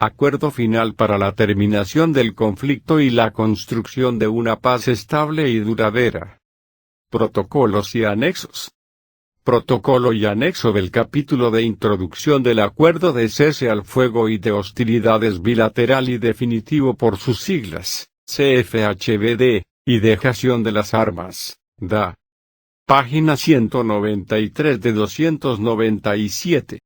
Acuerdo final para la terminación del conflicto y la construcción de una paz estable y duradera. Protocolos y anexos. Protocolo y anexo del capítulo de introducción del Acuerdo de Cese al Fuego y de Hostilidades bilateral y definitivo por sus siglas, CFHBD, y dejación de las armas, DA. Página 193 de 297.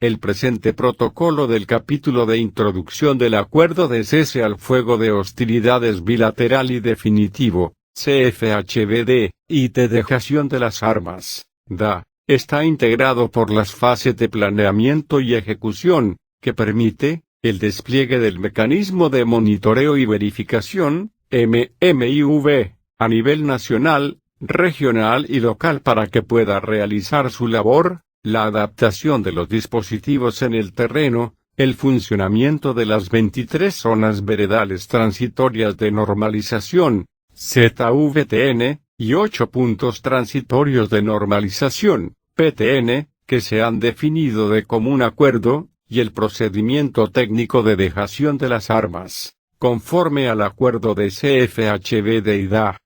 El presente protocolo del capítulo de introducción del Acuerdo de Cese al Fuego de Hostilidades bilateral y definitivo, CFHBD, y de dejación de las armas, DA, está integrado por las fases de planeamiento y ejecución, que permite el despliegue del mecanismo de monitoreo y verificación, MMIV, a nivel nacional, regional y local para que pueda realizar su labor, la adaptación de los dispositivos en el terreno, el funcionamiento de las 23 zonas veredales transitorias de normalización, ZVTN, y 8 puntos transitorios de normalización, PTN, que se han definido de común acuerdo, y el procedimiento técnico de dejación de las armas, conforme al acuerdo de CFHBD y DA.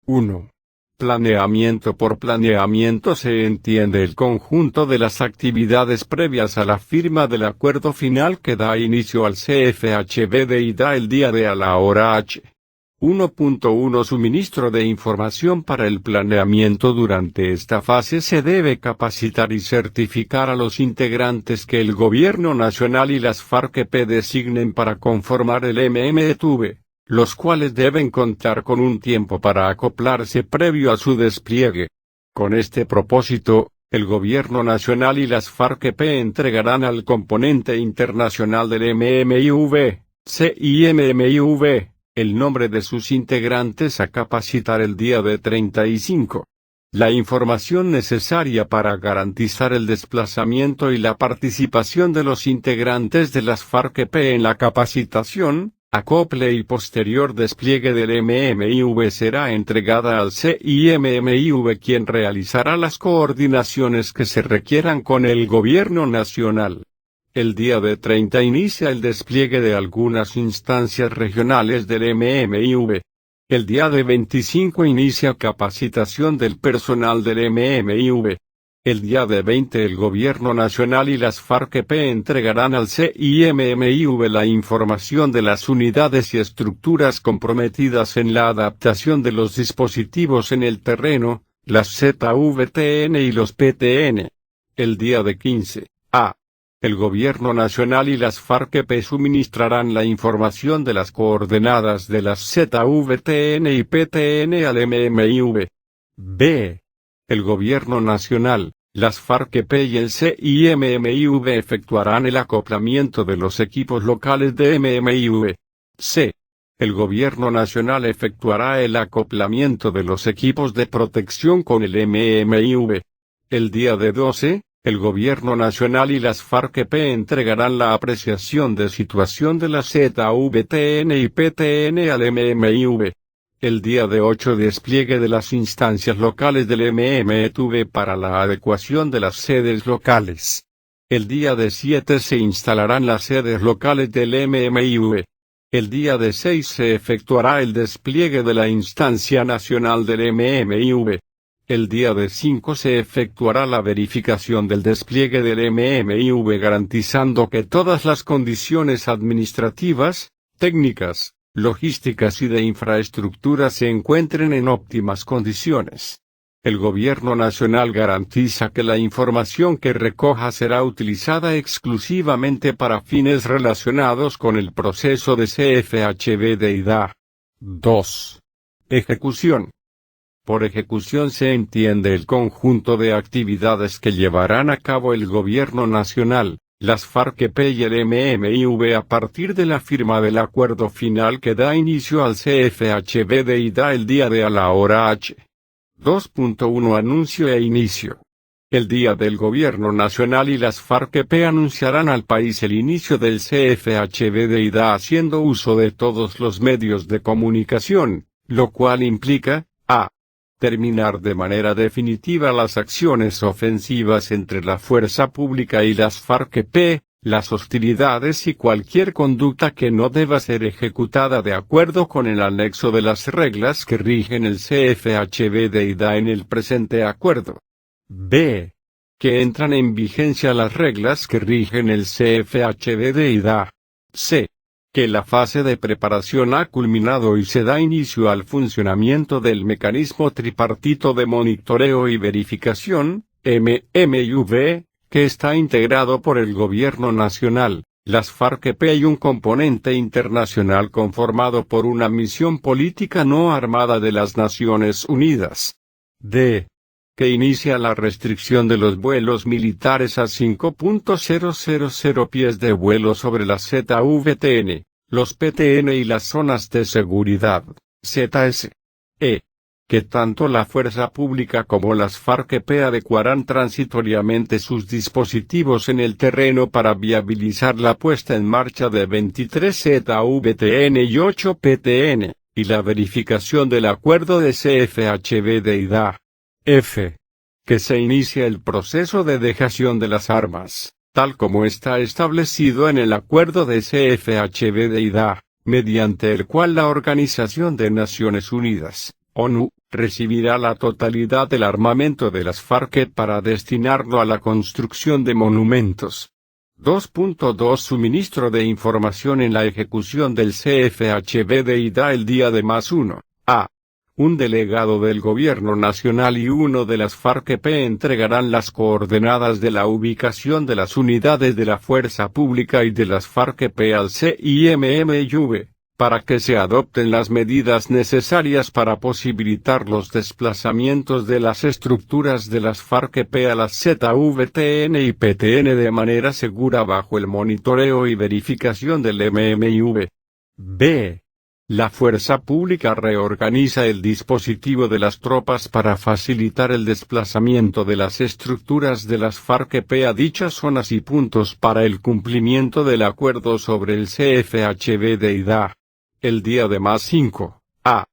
1. Planeamiento. Por planeamiento se entiende el conjunto de las actividades previas a la firma del acuerdo final que da inicio al CFHBD y da el día de a la hora H. 1.1 Suministro de información para el planeamiento. Durante esta fase se debe capacitar y certificar a los integrantes que el Gobierno Nacional y las FARC-EP designen para conformar el MMTV, los cuales deben contar con un tiempo para acoplarse previo a su despliegue. Con este propósito, el Gobierno Nacional y las FARC-EP entregarán al componente internacional del MMIV, CIMMIV, el nombre de sus integrantes a capacitar el día de 35. La información necesaria para garantizar el desplazamiento y la participación de los integrantes de las FARC-EP en la capacitación, acople y posterior despliegue del MMIV será entregada al CIMMIV, quien realizará las coordinaciones que se requieran con el Gobierno Nacional. El día de 30 inicia el despliegue de algunas instancias regionales del MMIV. El día de 25 inicia capacitación del personal del MMIV. El día de 20 el Gobierno Nacional y las FARC-EP entregarán al CIMMIV la información de las unidades y estructuras comprometidas en la adaptación de los dispositivos en el terreno, las ZVTN y los PTN. El día de 15 a. El Gobierno Nacional y las FARC-EP suministrarán la información de las coordenadas de las ZVTN y PTN al MMIV. B. El Gobierno Nacional, las FARC-EP y el CIMMIV efectuarán el acoplamiento de los equipos locales de MMIV. C. El Gobierno Nacional efectuará el acoplamiento de los equipos de protección con el MMIV. El día de 12, el Gobierno Nacional y las FARC-EP entregarán la apreciación de situación de la ZVTN y PTN al MMIV. El día de 8 despliegue de las instancias locales del MMTV para la adecuación de las sedes locales. El día de 7 se instalarán las sedes locales del MMIV. El día de 6 se efectuará el despliegue de la instancia nacional del MMIV. El día de 5 se efectuará la verificación del despliegue del MMIV garantizando que todas las condiciones administrativas, técnicas, logísticas y de infraestructura se encuentren en óptimas condiciones. El Gobierno Nacional garantiza que la información que recoja será utilizada exclusivamente para fines relacionados con el proceso de CFHBD y DA. 2. Ejecución. Por ejecución se entiende el conjunto de actividades que llevarán a cabo el Gobierno Nacional, las FARC-EP y el MMIV a partir de la firma del acuerdo final que da inicio al CFHBD y da el día de a la hora H. 2.1 Anuncio e inicio. El día del Gobierno Nacional y las FARC-EP anunciarán al país el inicio del CFHBD y DA haciendo uso de todos los medios de comunicación, lo cual implica, a. Terminar de manera definitiva las acciones ofensivas entre la fuerza pública y las FARC-EP, las hostilidades y cualquier conducta que no deba ser ejecutada de acuerdo con el anexo de las reglas que rigen el CFHBD-IDA en el presente acuerdo. B. Que entran en vigencia las reglas que rigen el CFHBD-IDA. C. Que la fase de preparación ha culminado y se da inicio al funcionamiento del mecanismo tripartito de monitoreo y verificación, MMV, que está integrado por el Gobierno Nacional, las FARC-EP y un componente internacional conformado por una misión política no armada de las Naciones Unidas. D. Que inicia la restricción de los vuelos militares a 5.000 pies de vuelo sobre las ZVTN, los PTN y las zonas de seguridad, ZS. E. Que tanto la fuerza pública como las FARC-EP adecuarán transitoriamente sus dispositivos en el terreno para viabilizar la puesta en marcha de 23 ZVTN y 8 PTN, y la verificación del acuerdo de CFHBD-IDA. F. Que se inicie el proceso de dejación de las armas, tal como está establecido en el acuerdo de CFHBD-IDA, mediante el cual la Organización de Naciones Unidas, ONU, recibirá la totalidad del armamento de las FARC para destinarlo a la construcción de monumentos. 2.2 Suministro de información en la ejecución del CFHBD-IDA el día de +1. A. Un delegado del Gobierno Nacional y uno de las FARC-EP entregarán las coordenadas de la ubicación de las unidades de la Fuerza Pública y de las FARC-EP al CIMMV, para que se adopten las medidas necesarias para posibilitar los desplazamientos de las estructuras de las FARC-EP a las ZVTN y PTN de manera segura bajo el monitoreo y verificación del MMV. B. La Fuerza Pública reorganiza el dispositivo de las tropas para facilitar el desplazamiento de las estructuras de las FARC-EP a dichas zonas y puntos para el cumplimiento del acuerdo sobre el CFHBD-IDA. El día de +5. A.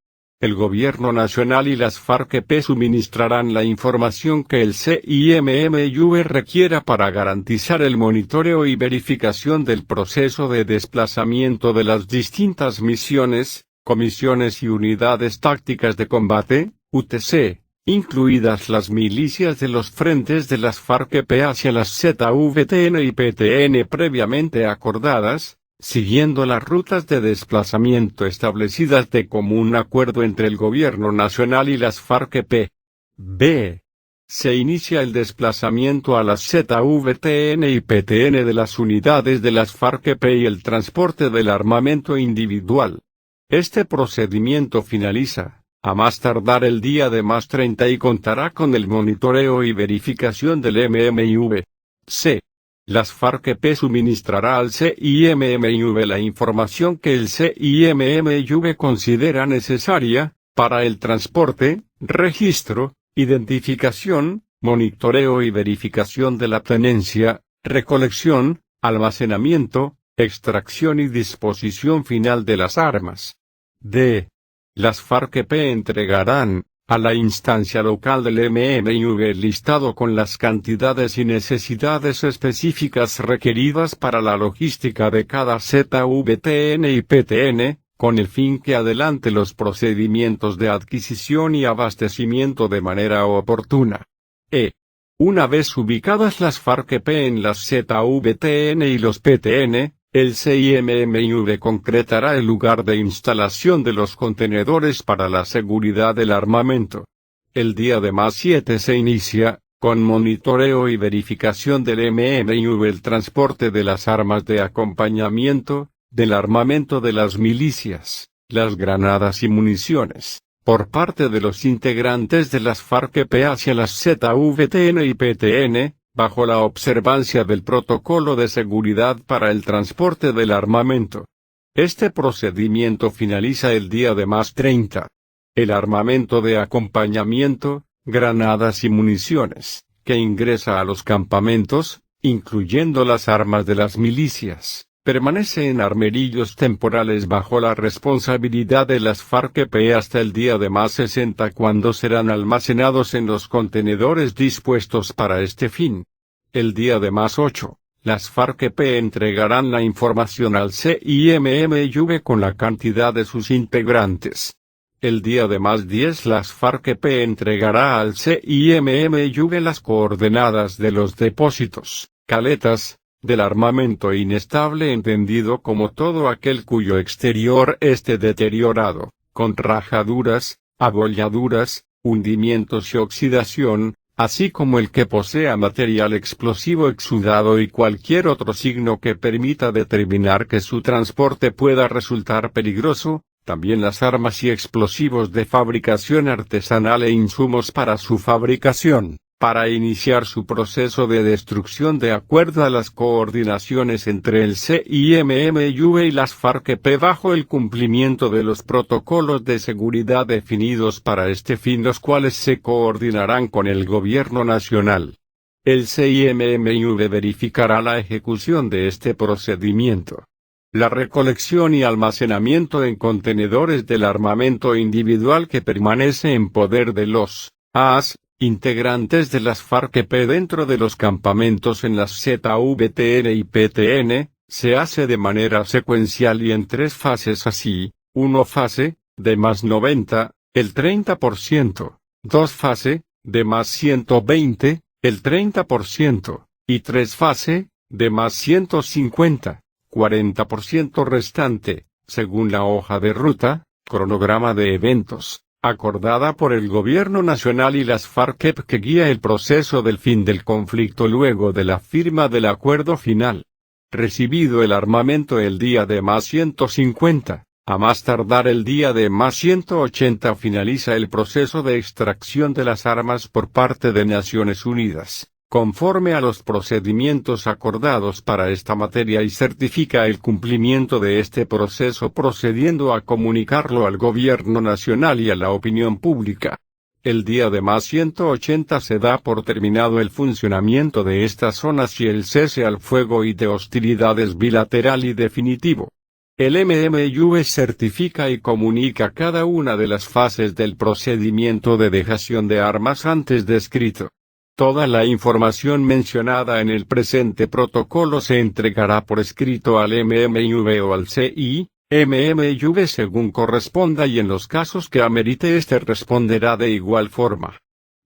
El Gobierno Nacional y las FARC-EP suministrarán la información que el CIMMV requiera para garantizar el monitoreo y verificación del proceso de desplazamiento de las distintas misiones, comisiones y unidades tácticas de combate, UTC, incluidas las milicias de los frentes de las FARC-EP hacia las ZVTN y PTN previamente acordadas, siguiendo las rutas de desplazamiento establecidas de común acuerdo entre el Gobierno Nacional y las FARC-EP. B. Se inicia el desplazamiento a las ZVTN y PTN de las unidades de las FARC-EP y el transporte del armamento individual. Este procedimiento finaliza, a más tardar el día de +30 y contará con el monitoreo y verificación del MMV. C. Las FARC-EP suministrará al CIMMV la información que el CIMMV considera necesaria, para el transporte, registro, identificación, monitoreo y verificación de la tenencia, recolección, almacenamiento, extracción y disposición final de las armas. D. Las FARC-EP entregarán, a la instancia local del MMV el listado con las cantidades y necesidades específicas requeridas para la logística de cada ZVTN y PTN, con el fin que adelante los procedimientos de adquisición y abastecimiento de manera oportuna. E. Una vez ubicadas las FARC-EP en las ZVTN y los PTN, el CIMMV concretará el lugar de instalación de los contenedores para la seguridad del armamento. El día de +7 se inicia, con monitoreo y verificación del MMV el transporte de las armas de acompañamiento, del armamento de las milicias, las granadas y municiones, por parte de los integrantes de las FARC-EP hacia las ZVTN y PTN, bajo la observancia del protocolo de seguridad para el transporte del armamento. Este procedimiento finaliza el día de +30. El armamento de acompañamiento, granadas y municiones, que ingresa a los campamentos, incluyendo las armas de las milicias, permanece en armerillos temporales bajo la responsabilidad de las FARC-EP hasta el día de +60 cuando serán almacenados en los contenedores dispuestos para este fin. El día de +8, las FARC-EP entregarán la información al CIMMYV con la cantidad de sus integrantes. El día de +10 las FARC-EP entregará al CIMMYV las coordenadas de los depósitos, caletas, del armamento inestable entendido como todo aquel cuyo exterior esté deteriorado, con rajaduras, abolladuras, hundimientos y oxidación, así como el que posea material explosivo exudado y cualquier otro signo que permita determinar que su transporte pueda resultar peligroso, también las armas y explosivos de fabricación artesanal e insumos para su fabricación, para iniciar su proceso de destrucción de acuerdo a las coordinaciones entre el CIMMYV y las FARC-EP bajo el cumplimiento de los protocolos de seguridad definidos para este fin, los cuales se coordinarán con el Gobierno Nacional. El CIMMYV verificará la ejecución de este procedimiento. La recolección y almacenamiento en contenedores del armamento individual que permanece en poder de los AS, integrantes de las FARC-EP dentro de los campamentos en las ZVTN y PTN, se hace de manera secuencial y en 3 fases así: 1 fase, de +90, el 30%, 2 fase, de +120, el 30%, y 3 fase, de +150, 40% restante, según la hoja de ruta, cronograma de eventos, acordada por el Gobierno Nacional y las FARC-EP que guía el proceso del fin del conflicto luego de la firma del acuerdo final. Recibido el armamento el día de +150, a más tardar el día de +180 finaliza el proceso de extracción de las armas por parte de Naciones Unidas, conforme a los procedimientos acordados para esta materia y certifica el cumplimiento de este proceso procediendo a comunicarlo al Gobierno Nacional y a la opinión pública. El día de +180 se da por terminado el funcionamiento de estas zonas y el cese al fuego y de hostilidades bilateral y definitivo. El MMYV certifica y comunica cada una de las fases del procedimiento de dejación de armas antes descrito. Toda la información mencionada en el presente protocolo se entregará por escrito al MMYV o al CIMMYV según corresponda y en los casos que amerite este responderá de igual forma.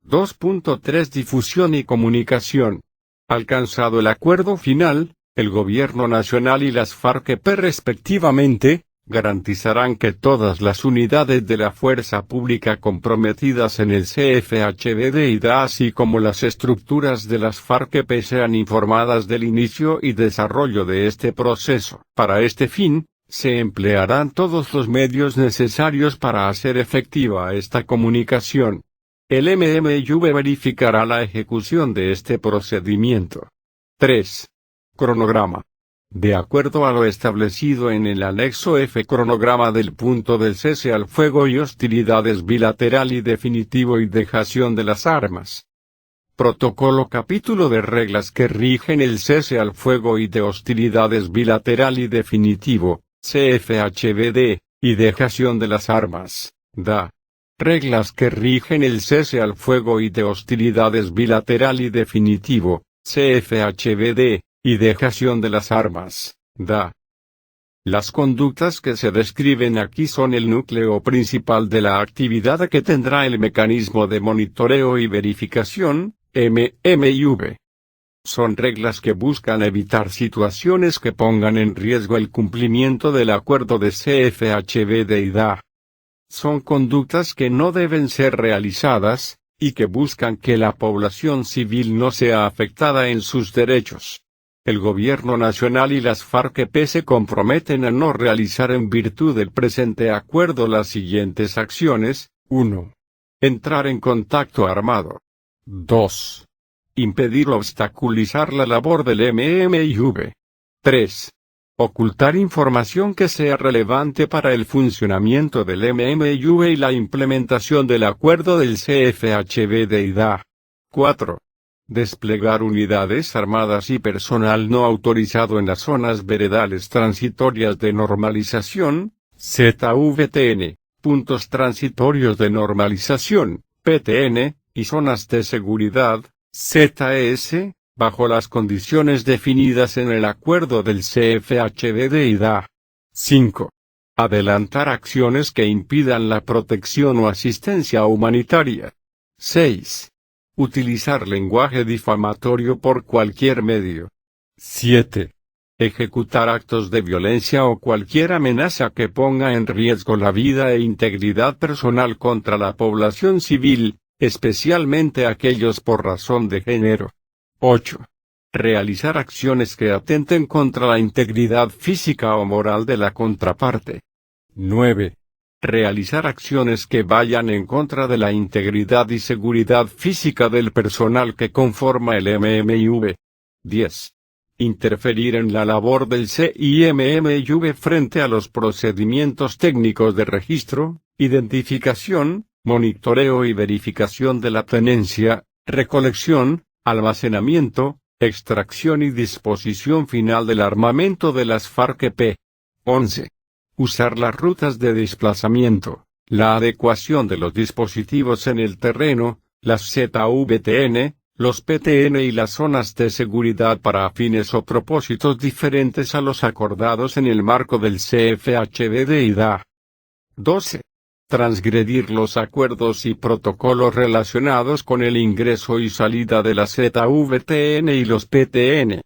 2.3 Difusión y comunicación. Alcanzado el acuerdo final, el Gobierno Nacional y las FARC-EP respectivamente, garantizarán que todas las unidades de la fuerza pública comprometidas en el CFHBD y DA así como las estructuras de las FARC-EP sean informadas del inicio y desarrollo de este proceso. Para este fin, se emplearán todos los medios necesarios para hacer efectiva esta comunicación. El MMYV verificará la ejecución de este procedimiento. 3. Cronograma. De acuerdo a lo establecido en el anexo F, cronograma del punto del cese al fuego y hostilidades bilateral y definitivo y dejación de las armas. Protocolo capítulo de reglas que rigen el cese al fuego y de hostilidades bilateral y definitivo, CFHBD, y dejación de las armas, DA. Reglas que rigen el cese al fuego y de hostilidades bilateral y definitivo, CFHBD, y dejación de las armas, DA. Las conductas que se describen aquí son el núcleo principal de la actividad que tendrá el mecanismo de monitoreo y verificación, MMYV. Son reglas que buscan evitar situaciones que pongan en riesgo el cumplimiento del acuerdo de CFHBD y DA. Son conductas que no deben ser realizadas, y que buscan que la población civil no sea afectada en sus derechos. El Gobierno Nacional y las FARC-EP se comprometen a no realizar en virtud del presente acuerdo las siguientes acciones: 1. Entrar en contacto armado. 2. Impedir o obstaculizar la labor del MMYV. 3. Ocultar información que sea relevante para el funcionamiento del MMYV y la implementación del acuerdo del CFHBD y DA. 4. Desplegar unidades armadas y personal no autorizado en las zonas veredales transitorias de normalización, ZVTN, puntos transitorios de normalización, PTN, y zonas de seguridad, ZS, bajo las condiciones definidas en el acuerdo del CFHBD-IDA. 5. Adelantar acciones que impidan la protección o asistencia humanitaria. 6. Utilizar lenguaje difamatorio por cualquier medio. 7. Ejecutar actos de violencia o cualquier amenaza que ponga en riesgo la vida e integridad personal contra la población civil, especialmente aquellos por razón de género. 8. Realizar acciones que atenten contra la integridad física o moral de la contraparte. 9. Realizar acciones que vayan en contra de la integridad y seguridad física del personal que conforma el MMIV. 10. Interferir en la labor del CIMMIV frente a los procedimientos técnicos de registro, identificación, monitoreo y verificación de la tenencia, recolección, almacenamiento, extracción y disposición final del armamento de las FARC-EP. 11. Usar las rutas de desplazamiento, la adecuación de los dispositivos en el terreno, las ZVTN, los PTN y las zonas de seguridad para fines o propósitos diferentes a los acordados en el marco del CFHBD-IDA. 12. Transgredir los acuerdos y protocolos relacionados con el ingreso y salida de las ZVTN y los PTN.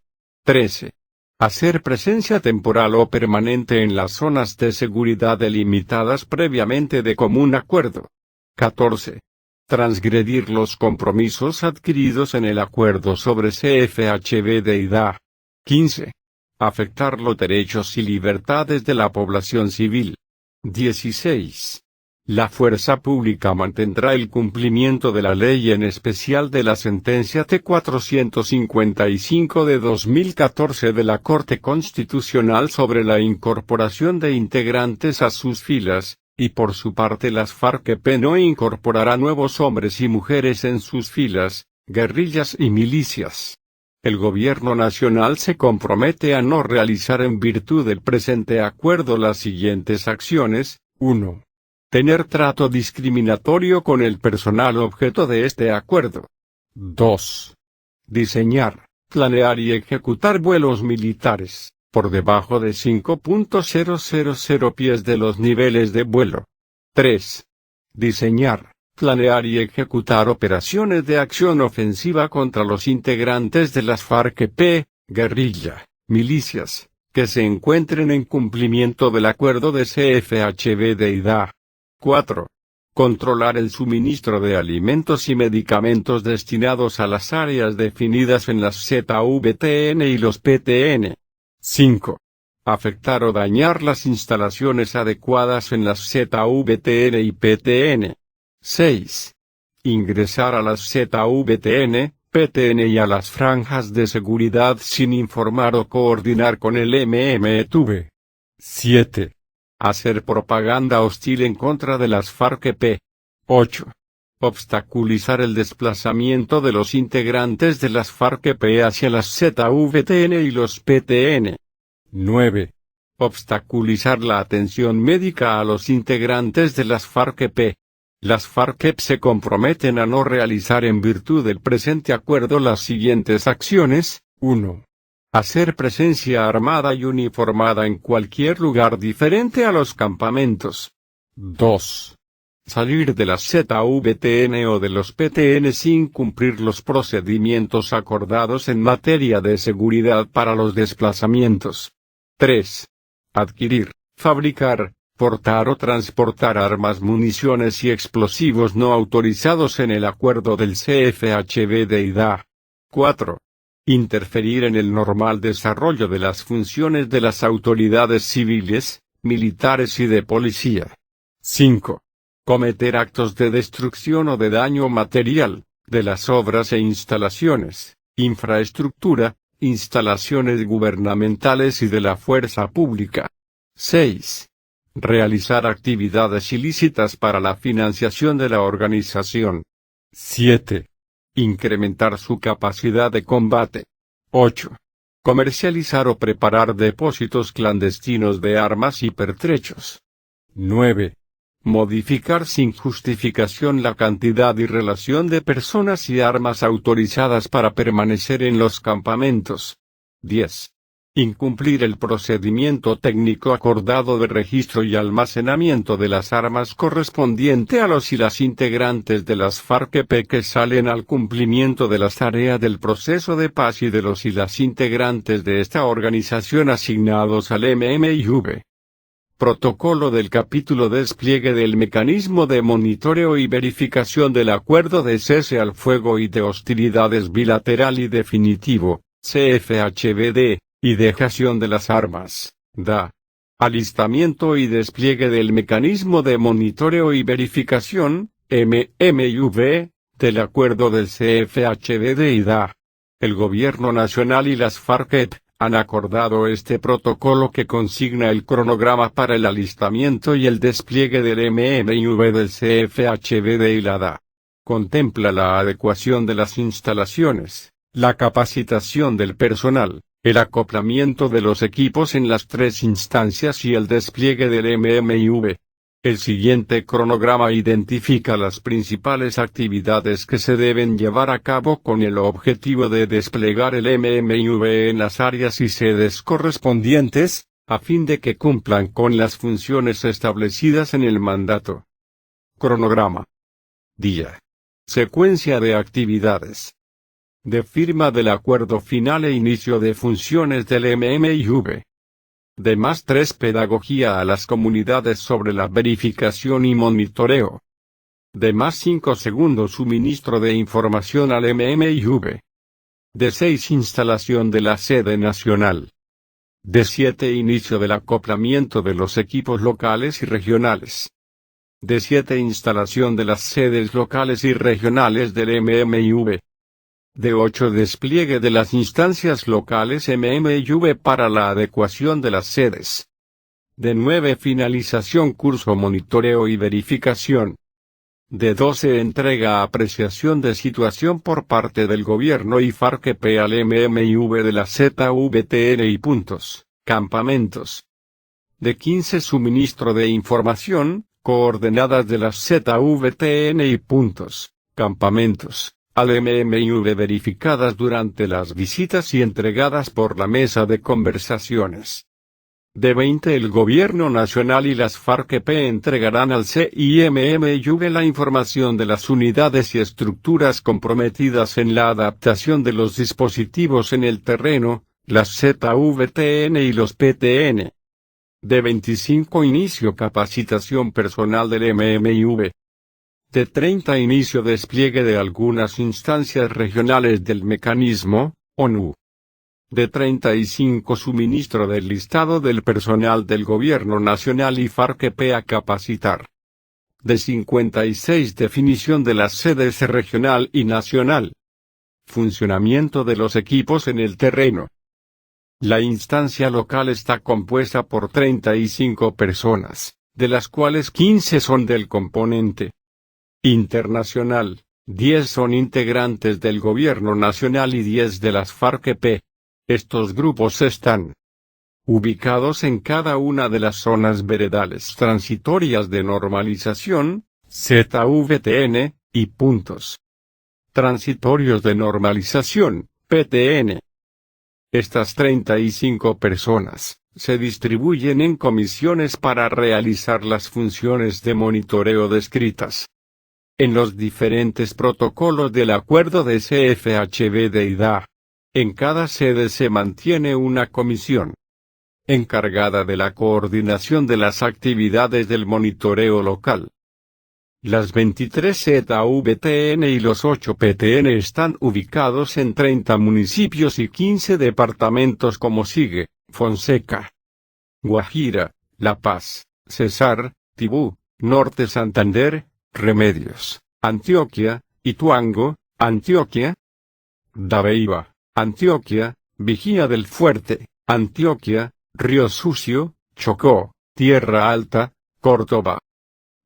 13. Hacer presencia temporal o permanente en las zonas de seguridad delimitadas previamente de común acuerdo. 14. Transgredir los compromisos adquiridos en el acuerdo sobre CFHBD-IDA. 15. Afectar los derechos y libertades de la población civil. 16. La fuerza pública mantendrá el cumplimiento de la ley, en especial de la sentencia T-455 de 2014 de la Corte Constitucional sobre la incorporación de integrantes a sus filas, y por su parte las FARC-EP no incorporará nuevos hombres y mujeres en sus filas, guerrillas y milicias. El Gobierno Nacional se compromete a no realizar en virtud del presente acuerdo las siguientes acciones. 1. Tener trato discriminatorio con el personal objeto de este acuerdo. 2. Diseñar, planear y ejecutar vuelos militares, por debajo de 5.000 pies de los niveles de vuelo. 3. Diseñar, planear y ejecutar operaciones de acción ofensiva contra los integrantes de las FARC-EP, guerrilla, milicias, que se encuentren en cumplimiento del acuerdo de CFHBD-IDA. 4. Controlar el suministro de alimentos y medicamentos destinados a las áreas definidas en las ZVTN y los PTN. 5. Afectar o dañar las instalaciones adecuadas en las ZVTN y PTN. 6. Ingresar a las ZVTN, PTN y a las franjas de seguridad sin informar o coordinar con el MMTV. 7. Hacer propaganda hostil en contra de las FARC-EP. 8. Obstaculizar el desplazamiento de los integrantes de las FARC-EP hacia las ZVTN y los PTN. 9. Obstaculizar la atención médica a los integrantes de las FARC-EP. Las FARC-EP se comprometen a no realizar en virtud del presente acuerdo las siguientes acciones. 1. Hacer presencia armada y uniformada en cualquier lugar diferente a los campamentos. 2. Salir de las ZVTN o de los PTN sin cumplir los procedimientos acordados en materia de seguridad para los desplazamientos. 3. Adquirir, fabricar, portar o transportar armas, municiones y explosivos no autorizados en el acuerdo del CFHBD-IDA. 4. Interferir en el normal desarrollo de las funciones de las autoridades civiles, militares y de policía. 5. Cometer actos de destrucción o de daño material, de las obras e instalaciones, infraestructura, instalaciones gubernamentales y de la fuerza pública. 6. Realizar actividades ilícitas para la financiación de la organización. 7. Incrementar su capacidad de combate. 8. Comercializar o preparar depósitos clandestinos de armas y pertrechos. 9. Modificar sin justificación la cantidad y relación de personas y armas autorizadas para permanecer en los campamentos. 10. Incumplir el procedimiento técnico acordado de registro y almacenamiento de las armas correspondiente a los y las integrantes de las FARC-EP que salen al cumplimiento de las tareas del proceso de paz y de los y las integrantes de esta organización asignados al MMIV. Protocolo del capítulo Despliegue del mecanismo de monitoreo y verificación del acuerdo de cese al fuego y de hostilidades bilateral y definitivo, CFHBD, y dejación de las armas, DA. Alistamiento y despliegue del mecanismo de monitoreo y verificación, MMIV, del acuerdo del CFHBD y DA. El Gobierno Nacional y las FARC-EP han acordado este protocolo que consigna el cronograma para el alistamiento y el despliegue del MMIV del CFHBD y la DA. Contempla la adecuación de las instalaciones, la capacitación del personal, el acoplamiento de los equipos en las tres instancias y el despliegue del MMIV. El siguiente cronograma identifica las principales actividades que se deben llevar a cabo con el objetivo de desplegar el MMIV en las áreas y sedes correspondientes, a fin de que cumplan con las funciones establecidas en el mandato. Cronograma. Día. Secuencia de actividades. De firma del acuerdo final e inicio de funciones del MMIV. De más 3 pedagogía a las comunidades sobre la verificación y monitoreo. De más 5 segundos suministro de información al MMIV. De 6 instalación de la sede nacional. De 7 inicio del acoplamiento de los equipos locales y regionales. De 7 instalación de las sedes locales y regionales del MMIV. De 8 despliegue de las instancias locales MMIV para la adecuación de las sedes. De 9 finalización curso monitoreo y verificación. De 12 entrega apreciación de situación por parte del gobierno y FARC-EP al MMIV de la ZVTN y puntos, campamentos. De 15 suministro de información, coordenadas de las ZVTN y puntos, campamentos, al MMIV verificadas durante las visitas y entregadas por la mesa de conversaciones. De 20 el Gobierno Nacional y las FARC-EP entregarán al CIMMIV la información de las unidades y estructuras comprometidas en la adaptación de los dispositivos en el terreno, las ZVTN y los PTN. De 25 inicio capacitación personal del MMIV. De 30 inicio despliegue de algunas instancias regionales del mecanismo, ONU. De 35 suministro del listado del personal del Gobierno Nacional y FARC-EP a capacitar. De 56 definición de las sedes regional y nacional. Funcionamiento de los equipos en el terreno. La instancia local está compuesta por 35 personas, de las cuales 15 son del componente internacional, 10 son integrantes del Gobierno Nacional y 10 de las FARC-EP. Estos grupos están ubicados en cada una de las zonas veredales transitorias de normalización, ZVTN, y puntos transitorios de normalización, PTN. Estas 35 personas se distribuyen en comisiones para realizar las funciones de monitoreo descritas en los diferentes protocolos del acuerdo de CFHBD y DA. En cada sede se mantiene una comisión encargada de la coordinación de las actividades del monitoreo local. Las 23 ZVTN y los 8 PTN están ubicados en 30 municipios y 15 departamentos como sigue: Fonseca, Guajira, La Paz, Cesar, Tibú, Norte Santander, Remedios, Antioquia, Ituango, Antioquia, Dabeiba, Antioquia, Vigía del Fuerte, Antioquia, Río Sucio, Chocó, Tierra Alta, Córdoba,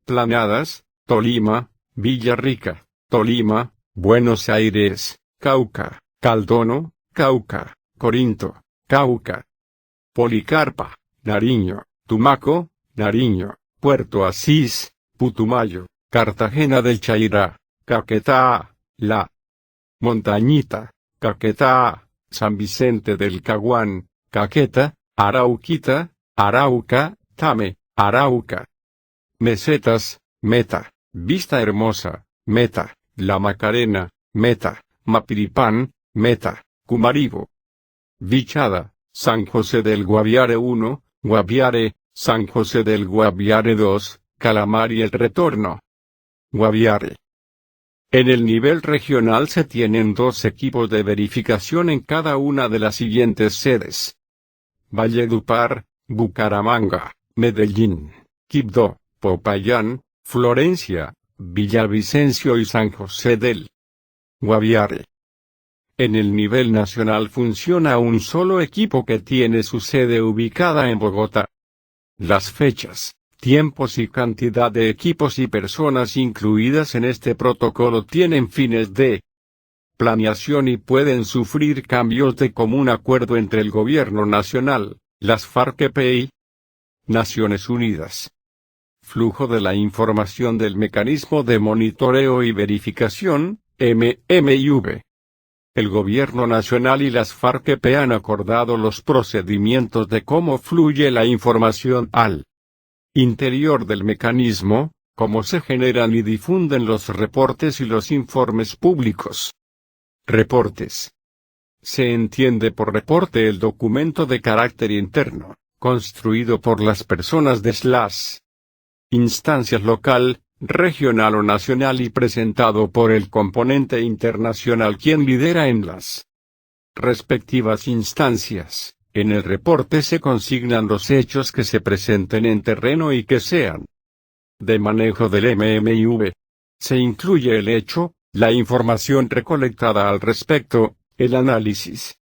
Planadas, Tolima, Villarrica, Tolima, Buenos Aires, Cauca, Caldono, Cauca, Corinto, Cauca, Policarpa, Nariño, Tumaco, Nariño, Puerto Asís, Putumayo, Cartagena del Chairá, Caquetá, La Montañita, Caquetá, San Vicente del Caguán, Caqueta, Arauquita, Arauca, Tame, Arauca. Mesetas, Meta, Vista Hermosa, Meta, La Macarena, Meta, Mapiripán, Meta, Cumaribo. Vichada, San José del Guaviare 1, Guaviare, San José del Guaviare 2, Calamar y el Retorno. Guaviare. En el nivel regional se tienen 2 equipos de verificación en cada una de las siguientes sedes: Valledupar, Bucaramanga, Medellín, Quibdó, Popayán, Florencia, Villavicencio y San José del Guaviare. En el nivel nacional funciona un solo equipo que tiene su sede ubicada en Bogotá. Las fechas, tiempos y cantidad de equipos y personas incluidas en este protocolo tienen fines de planeación y pueden sufrir cambios de común acuerdo entre el Gobierno Nacional, las FARC-EP y Naciones Unidas. Flujo de la información del Mecanismo de Monitoreo y Verificación, MMIV. El Gobierno Nacional y las FARC-EP han acordado los procedimientos de cómo fluye la información al interior del mecanismo, cómo se generan y difunden los reportes y los informes públicos. Reportes. Se entiende por reporte el documento de carácter interno, construido por las personas de las instancias local, regional o nacional y presentado por el componente internacional quien lidera en las respectivas instancias. En el reporte se consignan los hechos que se presenten en terreno y que sean de manejo del MMIV. Se incluye el hecho, la información recolectada al respecto, el análisis,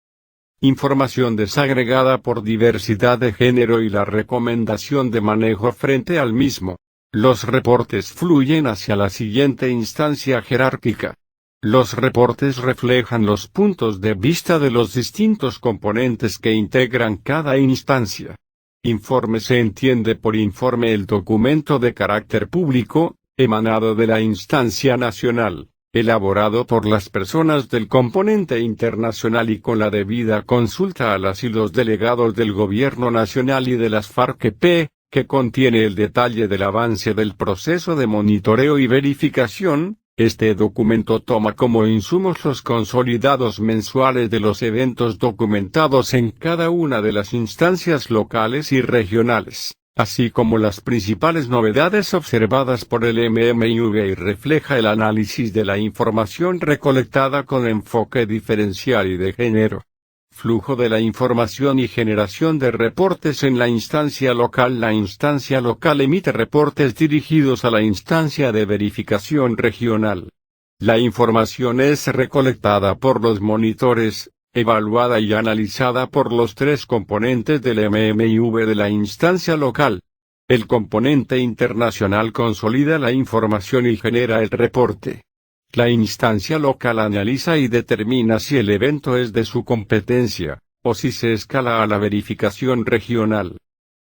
información desagregada por diversidad de género y la recomendación de manejo frente al mismo. Los reportes fluyen hacia la siguiente instancia jerárquica. Los reportes reflejan los puntos de vista de los distintos componentes que integran cada instancia. Informe se entiende por informe el documento de carácter público, emanado de la instancia nacional, elaborado por las personas del componente internacional y con la debida consulta a las y los delegados del Gobierno Nacional y de las FARC-EP, que contiene el detalle del avance del proceso de monitoreo y verificación. Este documento toma como insumos los consolidados mensuales de los eventos documentados en cada una de las instancias locales y regionales, así como las principales novedades observadas por el MMIV y refleja el análisis de la información recolectada con enfoque diferencial y de género. Flujo de la información y generación de reportes en la instancia local. La instancia local emite reportes dirigidos a la instancia de verificación regional. La información es recolectada por los monitores, evaluada y analizada por los 3 componentes del MMIV de la instancia local. El componente internacional consolida la información y genera el reporte. La instancia local analiza y determina si el evento es de su competencia, o si se escala a la verificación regional.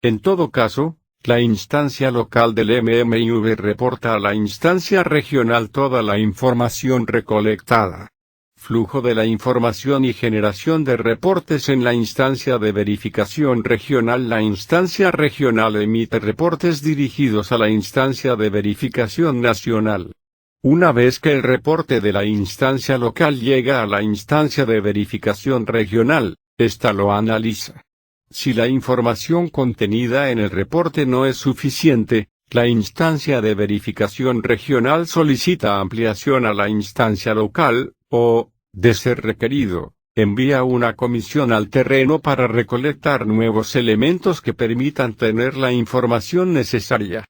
En todo caso, la instancia local del MMIV reporta a la instancia regional toda la información recolectada. Flujo de la información y generación de reportes en la instancia de verificación regional. La instancia regional emite reportes dirigidos a la instancia de verificación nacional. Una vez que el reporte de la instancia local llega a la instancia de verificación regional, ésta lo analiza. Si la información contenida en el reporte no es suficiente, la instancia de verificación regional solicita ampliación a la instancia local, o, de ser requerido, envía una comisión al terreno para recolectar nuevos elementos que permitan tener la información necesaria.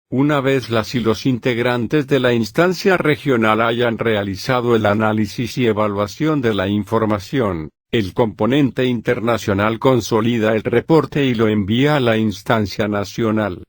Una vez las y los integrantes de la instancia regional hayan realizado el análisis y evaluación de la información, el componente internacional consolida el reporte y lo envía a la instancia nacional.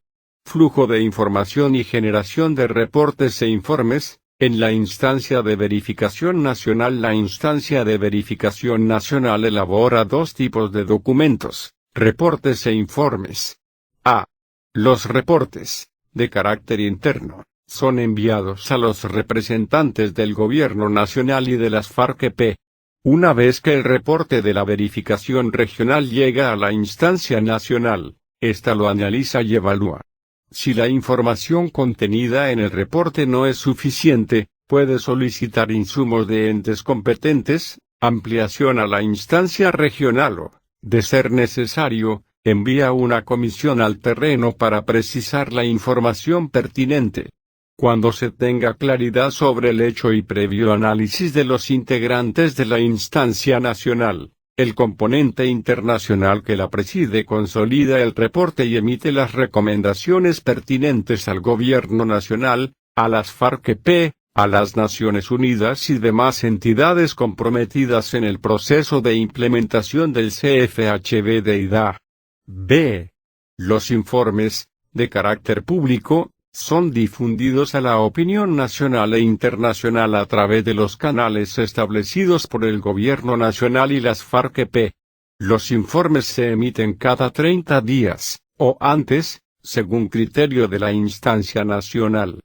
Flujo de información y generación de reportes e informes. En la instancia de verificación nacional, la instancia de verificación nacional elabora 2 tipos de documentos, reportes e informes. A. Los reportes. de carácter interno, son enviados a los representantes del Gobierno Nacional y de las FARC-EP. Una vez que el reporte de la verificación regional llega a la instancia nacional, ésta lo analiza y evalúa. Si la información contenida en el reporte no es suficiente, puede solicitar insumos de entes competentes, ampliación a la instancia regional o, de ser necesario, envía una comisión al terreno para precisar la información pertinente. Cuando se tenga claridad sobre el hecho y previo análisis de los integrantes de la instancia nacional, el componente internacional que la preside consolida el reporte y emite las recomendaciones pertinentes al Gobierno Nacional, a las FARC-EP, a las Naciones Unidas y demás entidades comprometidas en el proceso de implementación del CFHBDIDA. B. Los informes, de carácter público, son difundidos a la opinión nacional e internacional a través de los canales establecidos por el Gobierno Nacional y las FARC-EP. Los informes se emiten cada 30 días, o antes, según criterio de la instancia nacional.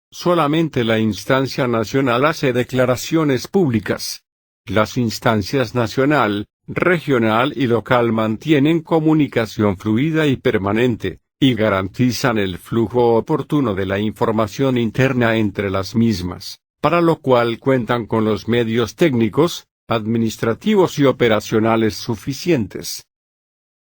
Solamente la instancia nacional hace declaraciones públicas. Las instancias nacional, regional y local mantienen comunicación fluida y permanente, y garantizan el flujo oportuno de la información interna entre las mismas, para lo cual cuentan con los medios técnicos, administrativos y operacionales suficientes.